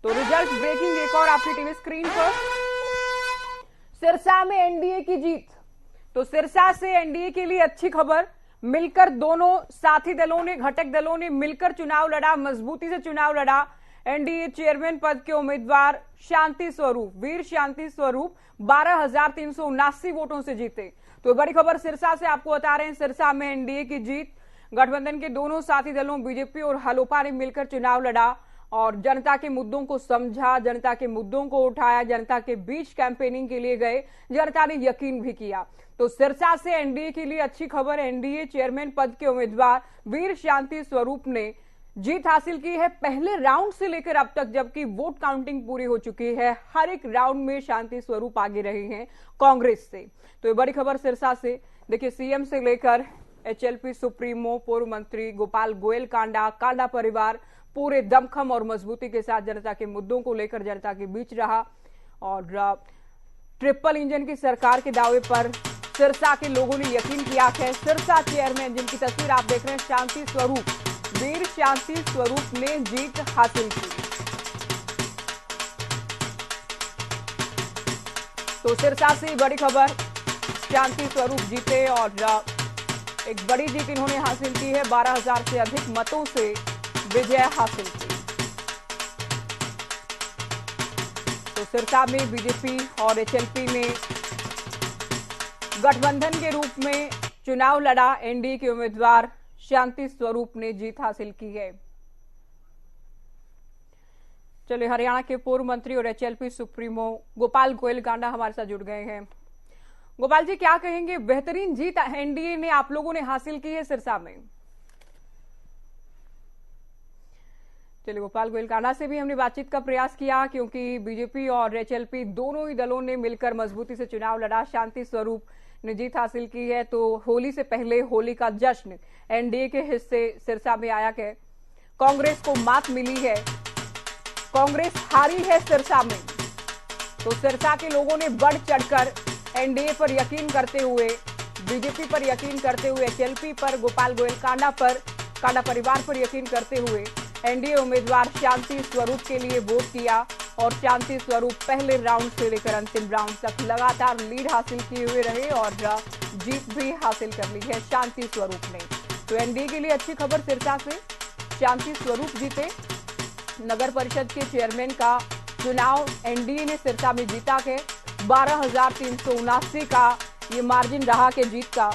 तो result breaking एक और आपकी टीवी स्क्रीन पर। सिरसा में एनडीए की जीत। तो सिरसा से एनडीए के लिए अच्छी खबर, मिलकर दोनों साथी दलों ने, घटक दलों ने मिलकर चुनाव लड़ा, मजबूती से चुनाव लड़ा। एनडीए चेयरमैन पद के उम्मीदवार शांति स्वरूप, वीर शांति स्वरूप 12,379 वोटों से जीते। तो बड़ी खबर सिरसा से आपको बता रहे हैं, सिरसा में एनडीए की जीत। गठबंधन के दोनों साथी दलों बीजेपी और हलोपा ने मिलकर चुनाव लड़ा और जनता के मुद्दों को समझा, जनता के मुद्दों को उठाया, जनता के बीच कैंपेनिंग के लिए गए, जनता ने यकीन भी किया। तो सिरसा से एनडीए के लिए अच्छी खबर, एनडीए चेयरमैन पद के उम्मीदवार वीर शांति स्वरूप ने जीत हासिल की है पहले राउंड से लेकर अब तक, जबकि वोट काउंटिंग पूरी हो चुकी है। हर एक राउंड में शांति स्वरूप आगे रहे हैं कांग्रेस से। तो ये बड़ी खबर सिरसा से। देखिए, सीएम से लेकर एचएलपी सुप्रीमो, पूर्व मंत्री गोपाल गोयल कांडा परिवार पूरे दमखम और मजबूती के साथ जनता के मुद्दों को लेकर जनता के बीच रहा और ट्रिपल इंजन की सरकार के दावे पर सिरसा के लोगों ने यकीन किया है। सिरसा चेयरमैन, जिनकी तस्वीर आप देख रहे हैं, शांति स्वरूप, वीर शांति स्वरूप ने जीत हासिल की। तो सिरसा से बड़ी खबर, शांति स्वरूप जीते और एक बड़ी जीत इन्होंने हासिल की है। 12,000 से अधिक मतों से विजय हासिल की। तो सिरसा में बीजेपी और एचएलपी ने गठबंधन के रूप में चुनाव लड़ा। एनडीए के उम्मीदवार शांति स्वरूप ने जीत हासिल की है। चलिए, हरियाणा के पूर्व मंत्री और एचएलपी सुप्रीमो गोपाल गोयल कांडा हमारे साथ जुड़ गए हैं। गोपाल जी, क्या कहेंगे, बेहतरीन जीत एनडीए ने, आप लोगों ने हासिल की है सिरसा में। चलिए, गोपाल गोयल कांडा से भी हमने बातचीत का प्रयास किया, क्योंकि बीजेपी और एचएलपी दोनों ही दलों ने मिलकर मजबूती से चुनाव लड़ा। शांति स्वरूप ने जीत हासिल की है। तो होली से पहले होली का जश्न एनडीए के हिस्से सिरसा में आया है। कांग्रेस को मात मिली है, कांग्रेस हारी है सिरसा में। तो सिरसा के लोगों ने बढ़ चढ़कर एनडीए पर यकीन करते हुए, बीजेपी पर यकीन करते हुए, एचएलपी पर, गोपाल गोयल कांडा परिवार पर यकीन करते हुए एनडीए उम्मीदवार शांति स्वरूप के लिए वोट किया और शांति स्वरूप पहले राउंड से लेकर अंतिम राउंड तक लगातार लीड हासिल किए हुए रहे और जीत भी हासिल कर ली है शांति स्वरूप ने। तो एनडीए के लिए अच्छी खबर, सिरसा से शांति स्वरूप जीते। नगर परिषद के चेयरमैन का चुनाव एनडीए ने सिरसा में जीता है। 12,379 का ये मार्जिन रहा के जीत का।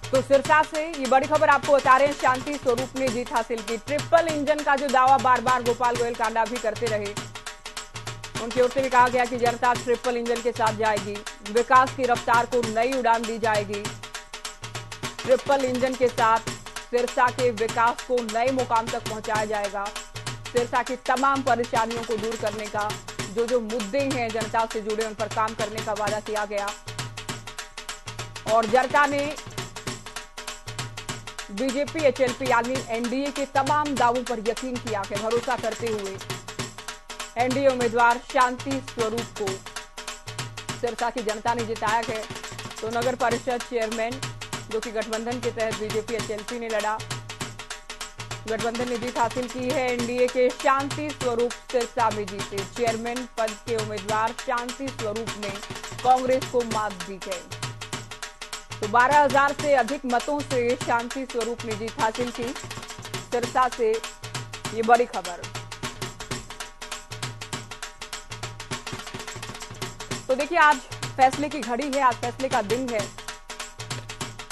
तो सिरसा से ये बड़ी खबर आपको बता रहे हैं, शांति स्वरूप ने जीत हासिल की। ट्रिपल इंजन का जो दावा बार बार गोपाल गोयल कांडा भी करते रहे, उनकी ओर से भी कहा गया कि जनता ट्रिपल इंजन के साथ जाएगी, विकास की रफ्तार को नई उड़ान दी जाएगी। ट्रिपल इंजन के साथ सिरसा के विकास को नए मुकाम तक पहुंचाया जाएगा। सिरसा की तमाम परेशानियों को दूर करने का, जो मुद्दे हैं जनता से जुड़े, उन पर काम करने का वादा किया गया और जनता ने बीजेपी, एचएलपी यानी एनडीए के तमाम दावों पर यकीन किया है। भरोसा करते हुए एनडीए उम्मीदवार शांति स्वरूप को सिरसा की जनता ने जिताया है। तो नगर परिषद चेयरमैन, जो कि गठबंधन के तहत बीजेपी एचएलपी ने लड़ा, गठबंधन ने जीत हासिल की है। एनडीए के शांति स्वरूप सिरसा में जीते। चेयरमैन पद के उम्मीदवार शांति स्वरूप ने कांग्रेस को मात दी है। तो 12,000 से अधिक मतों से शांति स्वरूप ने जीत हासिल की। सिरसा से ये बड़ी खबर। तो देखिए, आज फैसले की घड़ी है, आज फैसले का दिन है।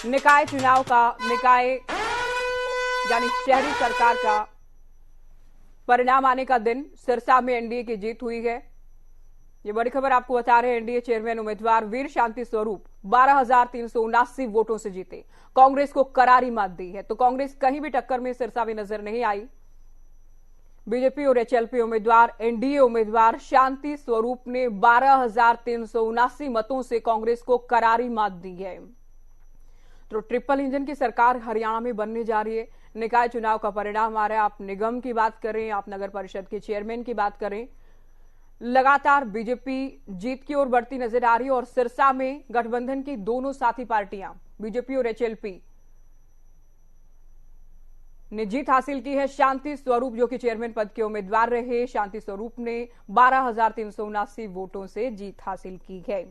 निकाय चुनाव का, निकाय यानी शहरी सरकार का परिणाम आने का दिन। सिरसा में एनडीए की जीत हुई है। ये बड़ी खबर आपको बता रहे हैं, एनडीए चेयरमैन उम्मीदवार वीर शांति स्वरूप 12,379 वोटों से जीते, कांग्रेस को करारी मात दी है। तो कांग्रेस कहीं भी टक्कर में सिरसा में नजर नहीं आई। बीजेपी और एचएलपी उम्मीदवार, एनडीए उम्मीदवार शांति स्वरूप ने 12,379 मतों से कांग्रेस को करारी मात दी है। तो ट्रिपल इंजन की सरकार हरियाणा में बनने जा रही है। निकाय चुनाव का परिणाम आ रहा है। आप निगम की बात करें, आप नगर परिषद के चेयरमैन की बात करें, लगातार बीजेपी जीत की ओर बढ़ती नजर आ रही है और सिरसा में गठबंधन की दोनों साथी पार्टियां बीजेपी और एचएलपी ने जीत हासिल की है। शांति स्वरूप जो कि चेयरमैन पद के उम्मीदवार रहे, शांति स्वरूप ने 12,379 वोटों से जीत हासिल की है।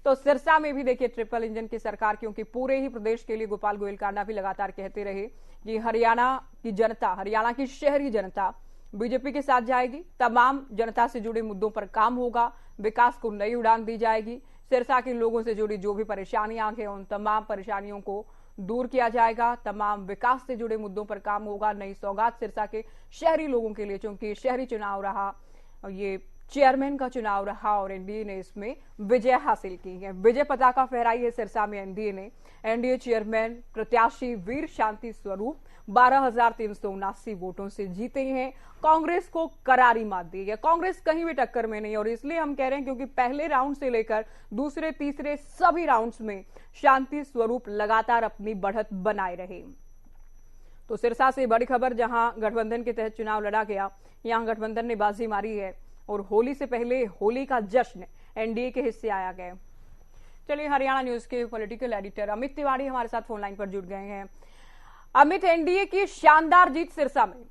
तो सिरसा में भी देखिए ट्रिपल इंजन की सरकार, क्योंकि पूरे ही प्रदेश के लिए गोपाल गोयल कांडा भी लगातार कहते रहे कि हरियाणा की जनता, हरियाणा की शहरी जनता बीजेपी के साथ जाएगी, तमाम जनता से जुड़े मुद्दों पर काम होगा, विकास को नई उड़ान दी जाएगी, सिरसा के लोगों से जुड़ी जो भी परेशानियां हैं उन तमाम परेशानियों को दूर किया जाएगा, तमाम विकास से जुड़े मुद्दों पर काम होगा, नई सौगात सिरसा के शहरी लोगों के लिए, क्योंकि शहरी चुनाव रहा, ये चेयरमैन का चुनाव रहा और एनडीए ने इसमें विजय हासिल की है। विजय पताका फहराई है सिरसा में एनडीए ने। एनडीए चेयरमैन प्रत्याशी वीर शांति स्वरूप 12,379 वोटों से जीते हैं। कांग्रेस को करारी मात दी है। कांग्रेस कहीं भी टक्कर में नहीं, और इसलिए हम कह रहे हैं क्योंकि पहले राउंड से लेकर दूसरे तीसरे सभी राउंड्स में शांति स्वरूप लगातार अपनी बढ़त बनाए रहे। तो सिरसा से बड़ी खबर, जहां गठबंधन के तहत चुनाव लड़ा गया, यहां गठबंधन ने बाजी मारी है और होली से पहले होली का जश्न एनडीए के हिस्से आया गया। चलिए, हरियाणा न्यूज के पॉलिटिकल एडिटर अमित तिवारी हमारे साथ फोन लाइन पर जुड़ गए हैं। अमित, एनडीए की शानदार जीत सिरसा में।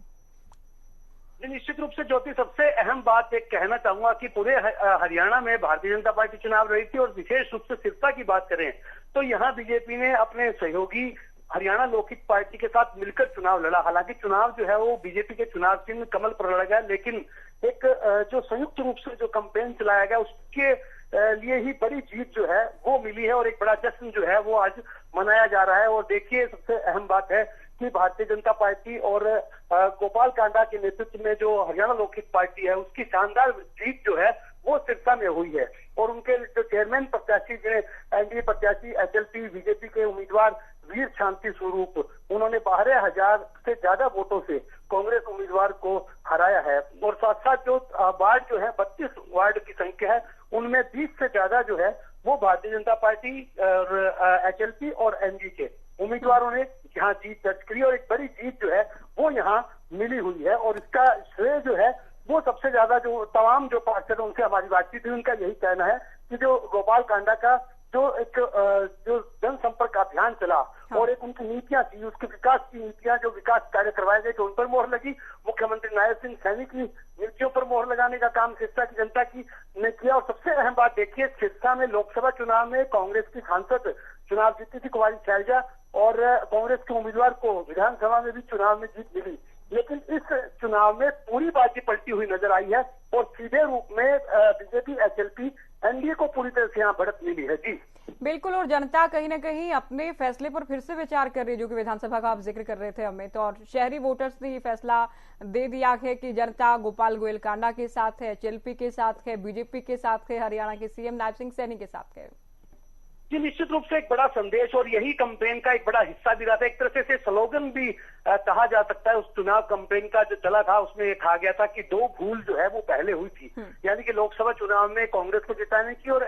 निश्चित रूप से ज्योति, सबसे अहम बात एक कहना चाहूंगा कि पूरे हरियाणा में भारतीय जनता पार्टी चुनाव लड़ी थी, और विशेष रूप से सिरसा की बात करें तो यहाँ बीजेपी ने अपने सहयोगी हरियाणा लोकहित पार्टी के साथ मिलकर चुनाव लड़ा। हालांकि चुनाव जो है वो बीजेपी के चुनाव चिन्ह कमल पर लड़ा गया, लेकिन एक जो संयुक्त रूप से जो कैंपेन चलाया गया उसके लिए ही बड़ी जीत जो है वो मिली है, और एक बड़ा जश्न जो है वो आज मनाया जा रहा है। और देखिए, सबसे अहम बात है कि भारतीय जनता पार्टी और गोपाल कांडा के नेतृत्व में जो हरियाणा लोकहित पार्टी है उसकी शानदार जीत जो है वो सिरसा में हुई है। और उनके जो चेयरमैन प्रत्याशी, जो एनडीए प्रत्याशी एचएलपी बीजेपी के उम्मीदवार वीर शांति स्वरूप, उन्होंने 12,000 से ज्यादा वोटों से कांग्रेस उम्मीदवार को हराया है। और साथ साथ जो वार्ड जो है 32 वार्ड की संख्या है, उनमें 20 से ज्यादा जो है वो भारतीय जनता पार्टी और एचएलपी और एनडीए के उम्मीदवारों ने यहाँ जीत दर्ज करी, और एक बड़ी जीत जो है वो यहाँ मिली हुई है। और इसका श्रेय जो है वो सबसे ज्यादा जो तमाम जो पार्षद उनसे हमारी बातचीत हुई, उनका यही कहना है कि जो गोपाल कांडा का जो एक जो जनसंपर्क अभियान चला और एक उनकी नीतियां थी, उसके विकास की नीतियां, जो विकास कार्य करवाए गए, तो उन पर मोहर लगी। मुख्यमंत्री नायब सिंह सैनी की नीतियों पर मोहर लगाने का काम सिरसा की जनता की ने किया। और सबसे अहम बात देखिए, सिरसा में लोकसभा चुनाव में कांग्रेस की सांसद चुनाव जीती थी कुमारी शैलजा, और कांग्रेस के उम्मीदवार को विधानसभा में भी चुनाव में जीत मिली, लेकिन इस चुनाव में पूरी बाजी पलटी हुई नजर आई है, और सीधे रूप में बीजेपी एचएलपी एनडीए को पूरी तरह से यहाँ बढ़त मिली है। जी बिल्कुल, और जनता कहीं ना कहीं अपने फैसले पर फिर से विचार कर रही है, जो कि विधानसभा का आप जिक्र कर रहे थे अमित, और शहरी वोटर्स ने ये फैसला दे दिया है कि जनता गोपाल गोयल कांडा के साथ है, एचएलपी के साथ है, बीजेपी के साथ है, हरियाणा के सीएम नायब सिंह सैनी के साथ है। जी, निश्चित रूप से एक बड़ा संदेश, और यही कैंपेन का एक बड़ा हिस्सा भी रहा था। एक तरह से स्लोगन भी कहा जा सकता है। उस चुनाव कैंपेन का जो चला था उसमें ये कहा गया था कि 2 भूल जो है वो पहले हुई थी, यानी कि लोकसभा चुनाव में कांग्रेस को जिताने की और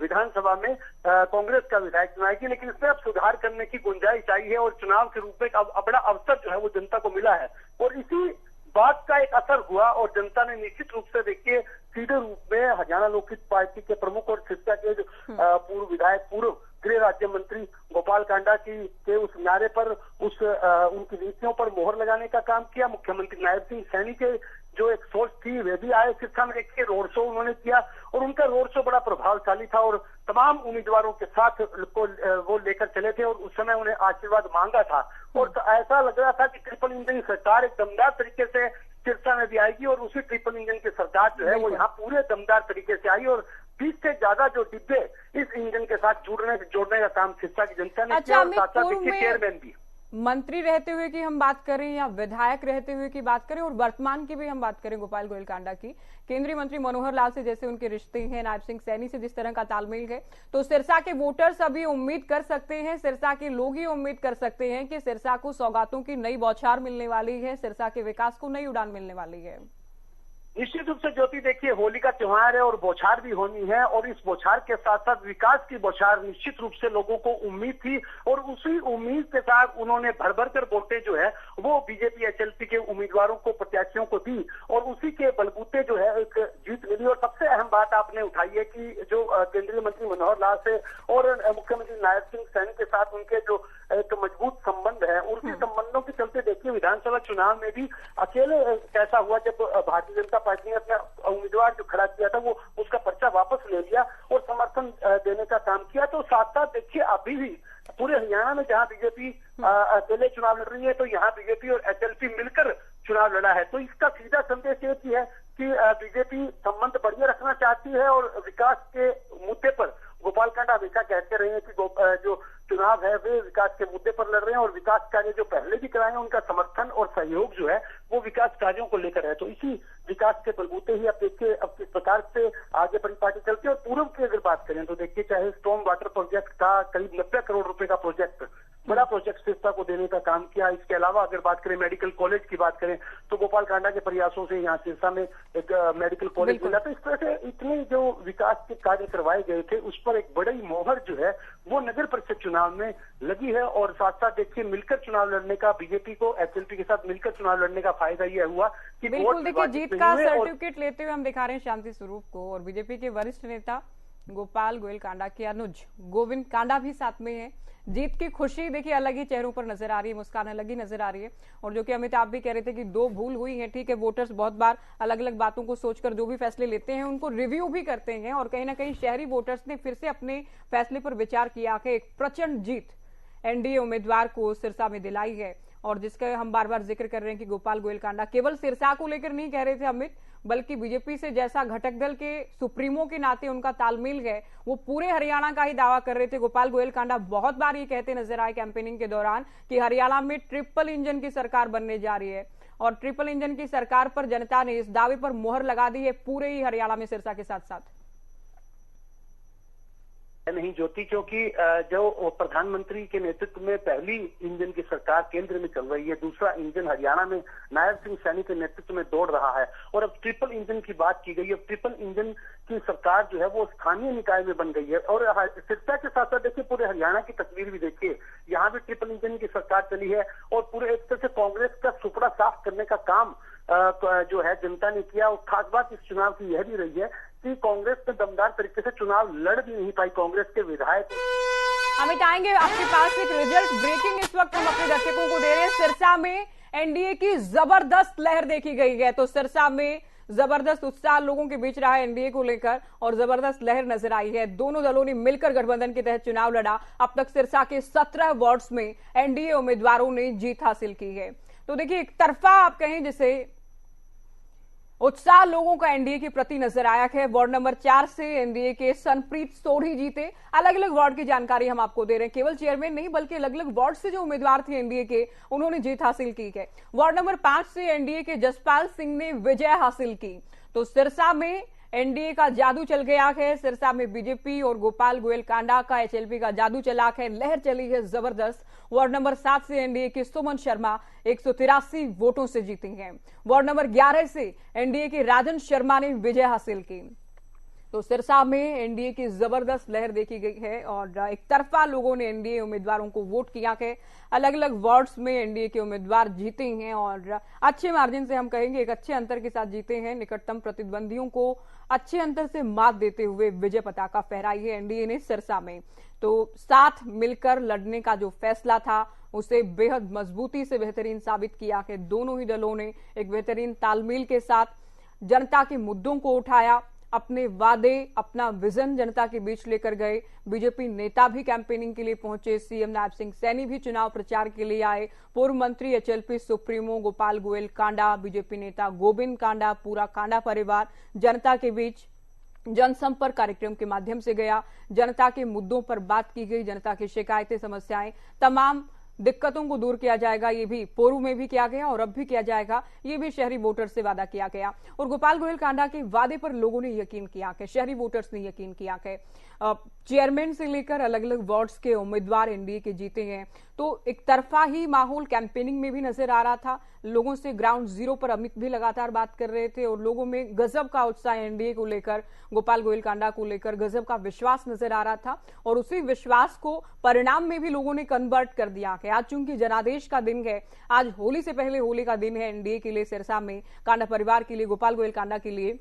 विधानसभा में कांग्रेस का विधायक चुनाव की, लेकिन इसमें अब सुधार करने की गुंजाइश आई है, और चुनाव के रूप में अब बड़ा अवसर जो है वो जनता को मिला है। और इसी बात का एक असर हुआ, और जनता ने निश्चित रूप से देखिए सीधे रूप में हरियाणा लोकहित पार्टी के प्रमुख और सिरसा के जो पूर्व विधायक, पूर्व गृह राज्य मंत्री गोपाल कांडा के उस नारे पर, उनकी नीतियों पर मोहर लगाने का काम किया। मुख्यमंत्री नायब सिंह सैनी के जो एक सोच थी वे भी आए सिरसा में, देखिए रोड शो उन्होंने किया, और उनका रोड शो बड़ा प्रभावशाली था, और तमाम उम्मीदवारों के साथ वो लेकर चले थे, और उस समय उन्हें आशीर्वाद मांगा था। और ऐसा लग रहा था कि ट्रिपल इंजन सरकार एक दमदार तरीके से सिरसा में भी आएगी, और उसी ट्रिपल इंजन की सरकार जो है वो यहाँ पूरे दमदार तरीके से आई, और 20 से ज्यादा जो डिब्बे इस इंजन के साथ जोड़ने का काम सिरसा की जनता ने किया। और साथ साथ चेयरमैन भी, मंत्री रहते हुए की हम बात करें या विधायक रहते हुए की बात करें, और वर्तमान की भी हम बात करें गोपाल गोयल कांडा की, केंद्रीय मंत्री मनोहर लाल से जैसे उनके रिश्ते हैं, नायब सिंह सैनी से जिस तरह का तालमेल है, तो सिरसा के वोटर्स अभी उम्मीद कर सकते हैं, सिरसा के लोग ही उम्मीद कर सकते हैं कि सिरसा को सौगातों की नई बौछार मिलने वाली है, सिरसा के विकास को नई उड़ान मिलने वाली है। निश्चित रूप से ज्योति, देखिए होली का त्योहार है और बौछार भी होनी है, और इस बौछार के साथ साथ विकास की बौछार निश्चित रूप से लोगों को उम्मीद थी, और उसी उम्मीद के साथ उन्होंने भर भर कर वोटें जो है वो बीजेपी एचएलपी के उम्मीदवारों को, प्रत्याशियों को दी, और उसी के बलबूते जो है एक जीत मिली। और सबसे अहम बात आपने उठाई है कि जो केंद्रीय मंत्री मनोहर लाल से और मुख्यमंत्री नायब सिंह सैनी के साथ उनके जो एक मजबूत संबंध है, उनके संबंधों के चलते देखिए विधानसभा चुनाव में भी अकेले कैसा हुआ जब भारतीय जनता पार्टी ने अपना उम्मीदवार जो खड़ा किया था वो उसका पर्चा वापस ले लिया और समर्थन देने का काम किया। तो साथ साथ देखिए अभी भी पूरे हरियाणा में जहां बीजेपी अकेले चुनाव लड़ रही है, तो यहाँ बीजेपी और एचएलपी मिलकर चुनाव लड़ा है। तो इसका सीधा संदेश ये भी है कि बीजेपी संबंध बढ़िया रखना चाहती है, और विकास के मुद्दे पर गोपाल कांडा हमेशा कहते रहे हैं कि जो चुनाव है वे विकास के मुद्दे पर लड़ रहे हैं, और विकास कार्य जो पहले भी कराए हैं उनका समर्थन और सहयोग जो है वो विकास कार्यों को लेकर है। तो इसी विकास के बलबूते ही अब देखिए अब किस प्रकार से आगे बड़ी पार्टी चलती है। और पूर्व की अगर बात करें तो देखिए चाहे स्टॉर्म वाटर प्रोजेक्ट था, करीब 90 करोड़ रुपए का प्रोजेक्ट, बड़ा प्रोजेक्ट सिरसा को देने का काम किया। इसके अलावा अगर बात करें मेडिकल कॉलेज की बात करें तो गोपाल कांडा के प्रयासों से यहाँ सिरसा में एक मेडिकल कॉलेज मिला। तो इस तरह से इतने जो विकास के कार्य करवाए गए थे उस पर एक बड़ी मोहर जो है वो नगर परिषद चुनाव में लगी है। और साथ साथ देखिए मिलकर चुनाव लड़ने का बीजेपी को एचएलपी के साथ मिलकर चुनाव लड़ने का फायदा यह हुआ कि बिल्कुल देखिए जीत का सर्टिफिकेट लेते हुए हम दिखा रहे हैं शांति स्वरूप को, और बीजेपी के वरिष्ठ नेता गोपाल गोयल कांडा के अनुज गोविंद कांडा भी साथ में है। जीत की खुशी देखिए अलग ही चेहरों पर नजर आ रही है, मुस्कान अलग ही नजर आ रही है। और जो कि अमित आप भी कह रहे थे कि 2 भूल हुई है, ठीक है, वोटर्स बहुत बार अलग अलग बातों को सोचकर जो भी फैसले लेते हैं उनको रिव्यू भी करते हैं, और कहीं ना कहीं शहरी वोटर्स ने फिर से अपने फैसले पर विचार किया कि एक प्रचंड जीत एनडीए उम्मीदवार को सिरसा में दिलाई है। और जिसका हम बार बार जिक्र कर रहे हैं कि गोपाल गोयल कांडा केवल सिरसा को लेकर नहीं कह रहे थे अमित, बल्कि बीजेपी से जैसा घटक दल के सुप्रीमो के नाते उनका तालमेल है वो पूरे हरियाणा का ही दावा कर रहे थे। गोपाल गोयल कांडा बहुत बार ये कहते नजर आए कैंपेनिंग के दौरान कि हरियाणा में ट्रिपल इंजन की सरकार बनने जा रही है, और ट्रिपल इंजन की सरकार पर जनता ने इस दावे पर मोहर लगा दी है पूरे ही हरियाणा में सिरसा के साथ साथ। नहीं ज्योति, क्योंकि जो प्रधानमंत्री के नेतृत्व में पहली इंजन की सरकार केंद्र में चल रही है, दूसरा इंजन हरियाणा में नायब सिंह सैनी के नेतृत्व में दौड़ रहा है, और अब ट्रिपल इंजन की बात की गई है। ट्रिपल इंजन की सरकार जो है वो स्थानीय निकाय में बन गई है। और सिरसा के साथ साथ देखिए पूरे हरियाणा की तस्वीर भी देखिए, यहाँ भी ट्रिपल इंजन की सरकार चली है, और पूरे एक तरह से कांग्रेस का सुपड़ा साफ करने का काम जो है जनता ने किया। और खास बात इस चुनाव की यह भी रही है कि कांग्रेस ने दमदार तरीके से चुनाव लड़ भी नहीं पाई। कांग्रेस के विधायक अमित आएंगे आपके पास, एक रिजल्ट ब्रेकिंग इस वक्त हम अपने दर्शकों को दे रहे हैं। सिरसा में एनडीए की जबरदस्त लहर देखी गई है, तो सिरसा में जबरदस्त उत्साह लोगों के बीच रहा है एनडीए को लेकर, और जबरदस्त लहर नजर आई है। दोनों दलों ने मिलकर गठबंधन के तहत चुनाव लड़ा। अब तक सिरसा के 17 वार्ड्स में एनडीए उम्मीदवारों ने जीत हासिल की है। तो देखिए एक तरफा आप कहें जिसे उत्साह लोगों का एनडीए के प्रति नजर आया है। वार्ड नंबर 4 से एनडीए के सनप्रीत सोढ़ी जीते। अलग अलग वार्ड की जानकारी हम आपको दे रहे हैं, केवल चेयरमैन नहीं बल्कि अलग अलग वार्ड से जो उम्मीदवार थे एनडीए के उन्होंने जीत हासिल की है। वार्ड नंबर 5 से एनडीए के जसपाल सिंह ने विजय हासिल की। तो सिरसा में एनडीए का जादू चल गया है। सिरसा में बीजेपी और गोपाल गोयल कांडा का एचएलपी का जादू चला है, लहर चली है जबरदस्त। वार्ड नंबर 7 से एनडीए के सुमन शर्मा 183 वोटों से जीती हैं। वार्ड नंबर 11 से एनडीए के राजन शर्मा ने विजय हासिल की। तो सिरसा में एनडीए की जबरदस्त लहर देखी गई है, और एक तरफा लोगों ने एनडीए उम्मीदवारों को वोट किया है। अलग अलग वार्ड्स में एनडीए के उम्मीदवार जीते हैं, और अच्छे मार्जिन से हम कहेंगे एक अच्छे अंतर के साथ जीते हैं। निकटतम प्रतिद्वंदियों को अच्छे अंतर से मात देते हुए विजय पताका फहराई है एनडीए ने सिरसा में। तो साथ मिलकर लड़ने का जो फैसला था उसे बेहद मजबूती से बेहतरीन साबित किया है। दोनों ही दलों ने एक बेहतरीन तालमेल के साथ जनता के मुद्दों को उठाया, अपने वादे, अपना विजन जनता के बीच लेकर गए। बीजेपी नेता भी कैंपेनिंग के लिए पहुंचे, सीएम नायब सिंह सैनी भी चुनाव प्रचार के लिए आए। पूर्व मंत्री HLP supremo Gopal Goyal Kanda, BJP नेता गोविंद कांडा, पूरा कांडा परिवार जनता के बीच जनसंपर्क कार्यक्रम के माध्यम से गया। जनता के मुद्दों पर बात की गई, जनता की शिकायतें, समस्याएं तमाम दिक्कतों को दूर किया जाएगा। ये भी पूर्व में भी किया गया और अब भी किया जाएगा, ये भी शहरी वोटर से वादा किया गया। और गोपाल गोयल कांडा के वादे पर लोगों ने यकीन किया कि शहरी वोटर्स ने यकीन किया कि चेयरमैन से लेकर अलग अलग वार्ड्स के उम्मीदवार एनडीए के जीते हैं। तो एक तरफा ही माहौल कैंपेनिंग में भी नजर आ रहा था। लोगों से ग्राउंड जीरो पर अमित भी लगातार बात कर रहे थे और लोगों में गजब का उत्साह एनडीए को लेकर, गोपाल गोयल कांडा को लेकर गजब का विश्वास नजर आ रहा था। और उसी विश्वास को परिणाम में भी लोगों ने कन्वर्ट कर दिया कि आज चूंकि जनादेश का दिन है, आज होली से पहले होली का दिन है एनडीए के लिए, सिरसा में कांडा परिवार के लिए, गोपाल गोयल कांडा के लिए।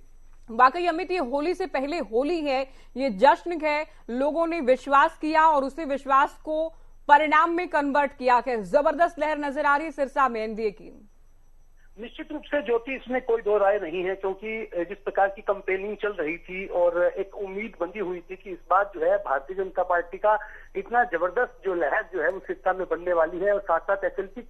वाकई अमित, ये होली से पहले होली है, ये जश्न है। लोगों ने विश्वास किया और उसी विश्वास को परिणाम में कन्वर्ट किया कि जबरदस्त लहर नजर आ रही है सिरसा में एनडीए की। निश्चित रूप से ज्योति, इसमें कोई दो राय नहीं है, क्योंकि जिस प्रकार की कंपेनिंग चल रही थी और एक उम्मीद बंधी हुई थी कि इस बार जो है भारतीय जनता पार्टी का इतना जबरदस्त जो लहर जो है वो सिरसा में बनने वाली है। और साथ साथ एचएलपी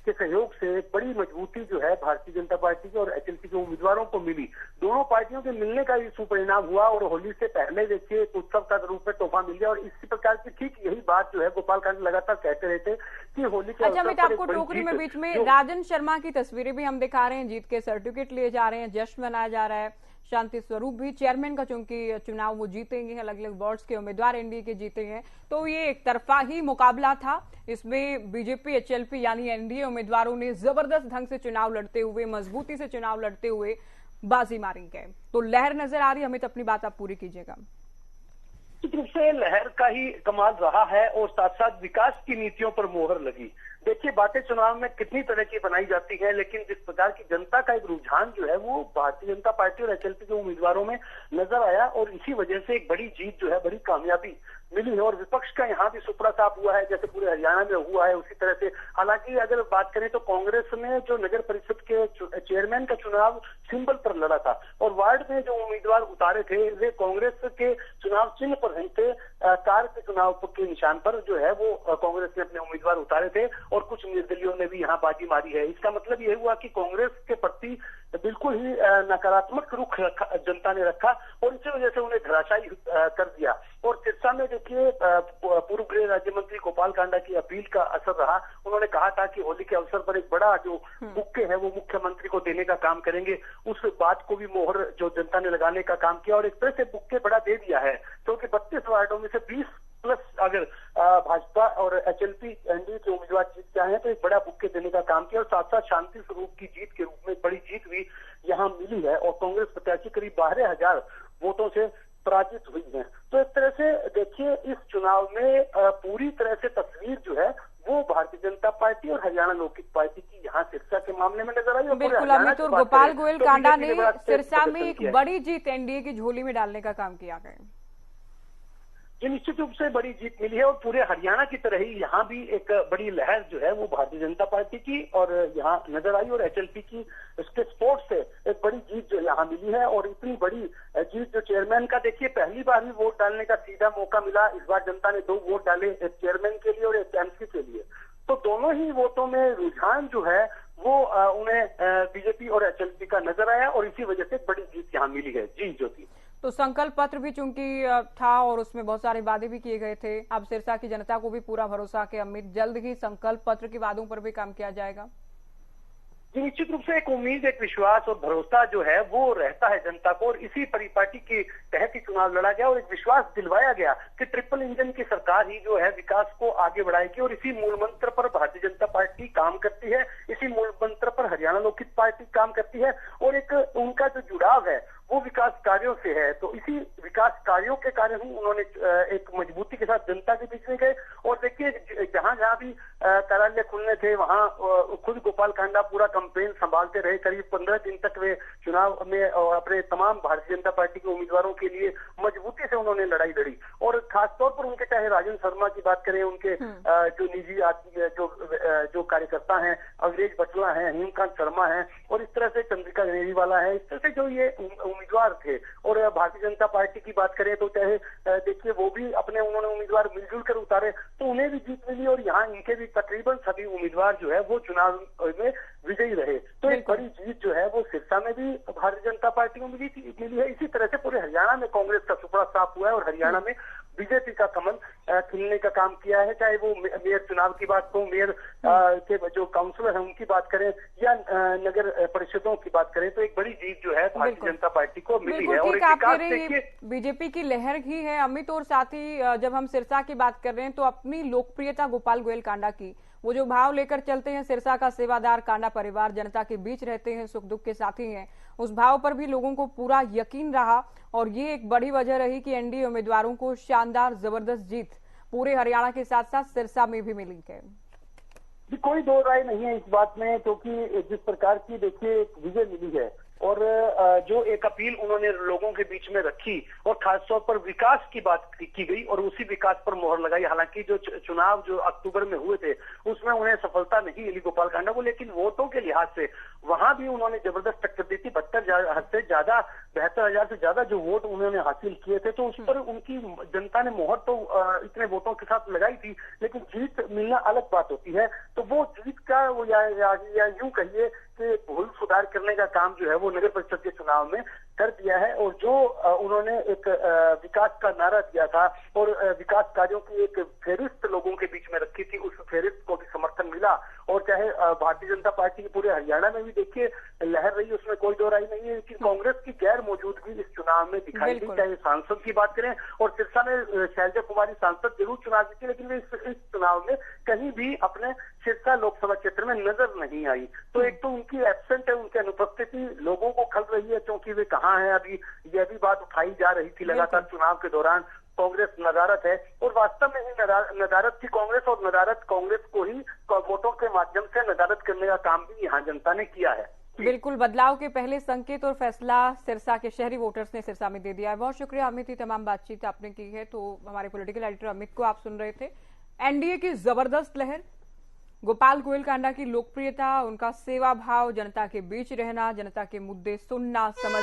के सहयोग से बड़ी मजबूती जो है भारतीय जनता पार्टी के और एचएलपी के उम्मीदवारों को मिली। दोनों पार्टियों के मिलने का ये सुपरिणाम हुआ और होली से पहले देखिए एक उत्सव का रूप में तोहफा मिल गया। और इसी प्रकार की ठीक यही बात जो है गोपाल कांडा लगातार कहते रहते कि होली के अच्छा, अवसर मैं पर आपको एक बड़ी टोकरी में जीत बीच में जो राजन शर्मा की तस्वीरें भी हम दिखा रहे हैं, जीत के सर्टिफिकेट लिए जा रहे हैं, जश्न मनाया जा रहा है। शांति स्वरूप भी चेयरमैन का चूंकि चुनाव वो जीतेंगे, अलग अलग वार्ड्स के उम्मीदवार एनडीए के जीतेंगे, तो ये एक तरफा ही मुकाबला था। इसमें बीजेपी एचएलपी यानी एनडीए उम्मीदवारों ने जबरदस्त ढंग से चुनाव लड़ते हुए, मजबूती से चुनाव लड़ते हुए बाजी मारी है। तो लहर नजर आ रही है। अमित, अपनी बात आप पूरी कीजिएगा। निश्चित रूप से लहर का ही कमाल रहा है और साथ साथ विकास की नीतियों पर मोहर लगी। देखिए, बातें चुनाव में कितनी तरह की बनाई जाती है, लेकिन जिस प्रकार की जनता का एक रुझान जो है वो भारतीय जनता पार्टी और एचएलपी के उम्मीदवारों में नजर आया और इसी वजह से एक बड़ी जीत जो है, बड़ी कामयाबी मिली है। और विपक्ष का यहाँ भी सुपड़ा साफ हुआ है, जैसे पूरे हरियाणा में हुआ है उसी तरह से। हालांकि अगर बात करें तो कांग्रेस ने जो नगर परिषद के चेयरमैन का चुनाव सिंबल पर लड़ा था और वार्ड में जो उम्मीदवार उतारे थे वे कांग्रेस के चुनाव चिन्ह पर नहीं थे, कार के चुनाव के निशान पर जो है वो कांग्रेस ने अपने उम्मीदवार उतारे थे और कुछ निर्दलीयों ने भी यहाँ बाजी मारी है। इसका मतलब यह हुआ कि कांग्रेस के प्रति बिल्कुल ही नकारात्मक रुख जनता ने रखा और इसी वजह से उन्हें धराशायी कर दिया। और सिरसा में देखिए पूर्व गृह राज्य मंत्री गोपाल कांडा की अपील का असर रहा। उन्होंने कहा था कि होली के अवसर पर एक बड़ा जो बुक्के है वो मुख्यमंत्री को देने का काम करेंगे। उस बात को भी मोहर जो जनता ने लगाने का काम किया और एक तरह से बुक्के बड़ा दे दिया है, क्योंकि 32 वार्डों में से 20 प्लस अगर भाजपा और एचएलपी एनडीए के उम्मीदवार जीत के आए हैं तो एक बड़ा बुक्के देने का काम किया। और साथ साथ शांति स्वरूप की जीत के रूप में बड़ी जीत भी यहाँ मिली है और कांग्रेस प्रत्याशी करीब 12,000 वोटों से पराजित हुई है। तो एक तरह से देखिए इस चुनाव में पूरी तरह से तस्वीर जो है वो भारतीय जनता पार्टी और हरियाणा लोकहित पार्टी की यहाँ सिरसा के मामले में नजर आई। बिल्कुल अमित, और गोपाल गोयल कांडा ने सिरसा में एक बड़ी जीत एनडीए की झोली में डालने का काम किया है। ये निश्चित रूप से बड़ी जीत मिली है और पूरे हरियाणा की तरह ही यहाँ भी एक बड़ी लहर जो है वो भारतीय जनता पार्टी की और यहाँ नजर आई और एचएलपी की इसके सपोर्ट से एक बड़ी जीत जो यहाँ मिली है। और इतनी बड़ी जीत जो चेयरमैन का, देखिए पहली बार भी वोट डालने का सीधा मौका मिला। इस बार जनता ने 2 वोट डाले, एक चेयरमैन के लिए और एक एमसी के लिए। तो दोनों ही वोटों में रुझान जो है वो उन्हें बीजेपी और एचएलपी का नजर आया और इसी वजह से बड़ी जीत यहाँ मिली है। जी ज्योति, तो संकल्प पत्र भी चूंकि था और उसमें बहुत सारे वादे भी किए गए थे। अब सिरसा की जनता को भी पूरा भरोसा कि अमित जल्द ही संकल्प पत्र के वादों पर भी काम किया जाएगा। निश्चित रूप से एक उम्मीद, एक विश्वास और भरोसा जो है वो रहता है जनता को और इसी परिपाटी के तहत ही चुनाव लड़ा गया और एक विश्वास दिलवाया गया कि ट्रिपल इंजन की सरकार ही जो है विकास को आगे बढ़ाएगी और इसी मूल मंत्र पर भारतीय जनता पार्टी काम करती है, इसी मूल मंत्र पर हरियाणा लोकहित पार्टी काम करती है और एक उनका जो जुड़ाव है वो विकास कार्यों से है। तो इसी विकास कार्यों के कारण ही उन्होंने एक मजबूती के साथ जनता के बीच में गए। और देखिए जहां जहां भी कार्यालय खुलने थे वहां खुद गोपाल कांडा पूरा कैंपेन संभालते रहे। करीब 15 दिन तक वे चुनाव में अपने तमाम भारतीय जनता पार्टी के उम्मीदवारों के लिए मजबूती से उन्होंने लड़ाई लड़ी और खासतौर पर उनके चाहे राजन शर्मा की बात करें, उनके जो निजी जो कार्यकर्ता हैं, अंग्रेज बचला है, हेमकांत शर्मा है और इस तरह से चंद्रिका गनेरीवाला है, इस तरह से जो ये उम्मीदवार थे। और भारतीय जनता पार्टी की बात करें तो चाहे देखिए वो भी अपने उन्होंने उम्मीदवार मिलजुल कर उतारे तो उन्हें भी जीत मिली और यहाँ इनके भी तकरीबन सभी उम्मीदवार जो है वो चुनाव में विजयी रहे। तो एक बड़ी जीत जो है वो सिरसा में भी भारतीय जनता पार्टी को मिली है। इसी तरह से पूरे हरियाणा में कांग्रेस का सुपड़ा साफ हुआ है और हरियाणा में बीजेपी का कमल खिलने का काम किया है। चाहे वो मेयर चुनाव की बात हो, मेयर के जो काउंसलर हैं उनकी बात करें या नगर परिषदों की बात करें, तो एक बड़ी जीत जो है भारतीय जनता पार्टी को मिली है। और आप कह रहे हैं ये बीजेपी की लहर ही है अमित। और साथ ही जब हम सिरसा की बात कर रहे हैं तो अपनी लोकप्रियता गोपाल गोयल कांडा की, वो जो भाव लेकर चलते हैं, सिरसा का सेवादार, कांडा परिवार जनता के बीच रहते हैं, सुख दुख के साथी हैं, उस भाव पर भी लोगों को पूरा यकीन रहा। और ये एक बड़ी वजह रही कि एनडीए उम्मीदवारों को शानदार जबरदस्त जीत पूरे हरियाणा के साथ साथ सिरसा में भी मिली है। कोई दो राय नहीं है इस बात में, क्योंकि जिस प्रकार की देखिए विजय मिली है और जो एक अपील उन्होंने लोगों के बीच में रखी और खासतौर पर विकास की बात की गई और उसी विकास पर मोहर लगाई। हालांकि जो चुनाव जो अक्टूबर में हुए थे उसमें उन्हें सफलता नहीं मिली गोपाल कांडा को, लेकिन वोटों के लिहाज से वहां भी उन्होंने जबरदस्त टक्कर दी थी। 72,000 से ज्यादा जो वोट उन्होंने हासिल किए थे, तो उस पर उनकी जनता ने मोहर तो इतने वोटों के साथ लगाई थी, लेकिन जीत मिलना अलग बात होती है। तो वो जीत का वो या यूं कहिए कि भूल सुधार करने का काम जो है वो नगर परिषद के चुनाव में कर दिया है। और जो उन्होंने एक विकास का नारा दिया था और विकास कार्यों की एक फेरिस्त लोगों के बीच में रखी थी, उस फेरिस्त को भी समर्थन मिला। और चाहे भारतीय जनता पार्टी की पूरे हरियाणा में भी देखिए लहर रही, उसमें कोई दो राय नहीं है, लेकिन कांग्रेस की गैर मौजूदगी इस चुनाव में दिखाई दी। चाहे सांसद की बात करें, और सिरसा में शैलजा कुमारी सांसद जरूर चुनाव जीती, लेकिन वे इस चुनाव में कहीं भी अपने सिरसा लोकसभा क्षेत्र में नजर नहीं आई। तो एक तो उनकी एब्सेंट है, उनकी अनुपस्थिति लोगों को खल रही है, क्योंकि वे कहाँ हैं अभी, यह भी बात उठाई जा रही थी लगातार चुनाव के दौरान। कांग्रेस नदारत है और वास्तव में ही नदारत थी कांग्रेस, और नदारत कांग्रेस को ही वोटों के माध्यम से नदारत करने का काम भी यहाँ जनता ने किया है। बिल्कुल, बदलाव के पहले संकेत और फैसला सिरसा के शहरी वोटर्स ने सिरसा में दे दिया है। बहुत शुक्रिया अमित, ये तमाम बातचीत आपने की है। तो हमारे पॉलिटिकल एडिटर अमित को आप सुन रहे थे। एनडीए की जबरदस्त लहर, गोपाल गोयल कांडा की लोकप्रियता, उनका सेवा भाव, जनता के बीच रहना, जनता के मुद्दे सुनना समझना।